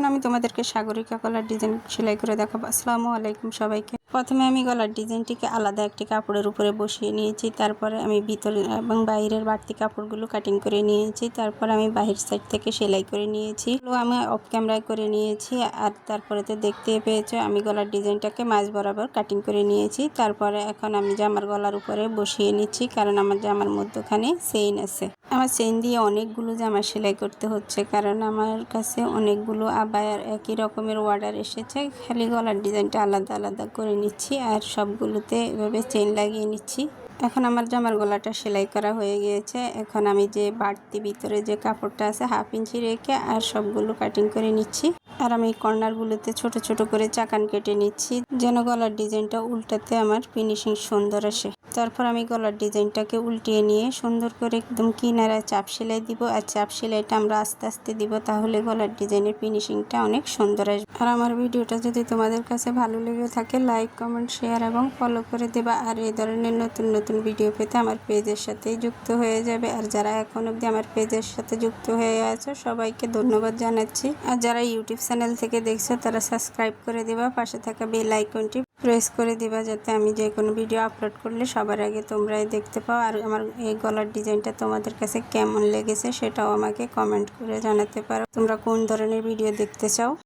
আমি তোমাদেরকে সাগরিকা গলার ডিজাইন সেলাই করে দেখাবো। আসসালামু আলাইকুম সবাইকে। প্রথমে আমি গলার ডিজাইনটিকে আলাদা একটি কাপড়ের উপরে বসিয়ে নিয়েছি। তারপরে আমি ভিতরে এবং বাইরের বাড়তি কাপড়গুলো কাটিং করে নিয়েছি। তারপর আমি বাহির সাইড থেকে সেলাই করে নিয়েছি। আমি অফ ক্যামেরায় করে নিয়েছি। আর তারপরে তো দেখতে পেয়েছো আমি গলার ডিজাইনটাকে মাঝ বরাবর কাটিং করে নিয়েছি। তারপরে এখন আমি জামার গলার উপরে বসিয়ে নিচ্ছি, কারণ আমার জামার মধ্যখানে চেইন আছে। আমার চেইন দিয়ে অনেকগুলো জামা সেলাই করতে হচ্ছে, কারণ আমার কাছে অনেকগুলো আবায়ার একই রকমের অর্ডার এসেছে। খালি গলার ডিজাইনটা আলাদা আলাদা করে নিচ্ছি আর সবগুলোতে এভাবে চেইন লাগিয়ে নিচ্ছি। এখন আমার জামার গলাটা সেলাই করা হয়ে গিয়েছে। এখন আমি যে বাড়তি ভিতরে যে কাপড়টা আছে 1/2 ইঞ্চি রেখে আর সবগুলো কাটিং করে নিচ্ছি। আর আমি কর্নারগুলোতে ছোট ছোট করে চাকান কেটে নিচ্ছি, যেন গলার ডিজাইনটা উল্টাতে আমার ফিনিশিং সুন্দর আসে। তারপর আমি গলার ডিজাইনটাকে উল্টিয়ে নিয়ে সুন্দর করে একদম কিনারায় চাপ সেলাই দিব। আর চাপ সেলাইটা আমরা আস্তে আস্তে দিব, তাহলে গলার ডিজাইনের ফিনিশিংটা অনেক সুন্দর আসবে। আর আমার ভিডিওটা যদি তোমাদের কাছে ভালো লেগে থাকে, লাইক, কমেন্ট, শেয়ার এবং ফলো করে দেবা। আর এই ধরনের নতুন নতুন ভিডিও পেতে আমার পেজের সাথেই যুক্ত হয়ে যাবে। আর যারা এখন অবধি আমার পেজের সাথে যুক্ত হয়ে আছো সবাইকে ধন্যবাদ জানাচ্ছি। আর যারা ইউটিউব চ্যানেল থেকে দেখছো তারা সাবস্ক্রাইব করে দিবা, পাশে থাকা বেল আইকনটি প্রেস করে দিবা, যাতে আমি যে কোনো ভিডিও আপলোড করলে সবার আগে তোমরাই দেখতে পাও। আর আমার এই গলার ডিজাইনটা তোমাদের কাছে কেমন লেগেছে সেটাও আমাকে কমেন্ট করে জানাতে পারো, তোমরা কোন ধরনের ভিডিও দেখতে চাও।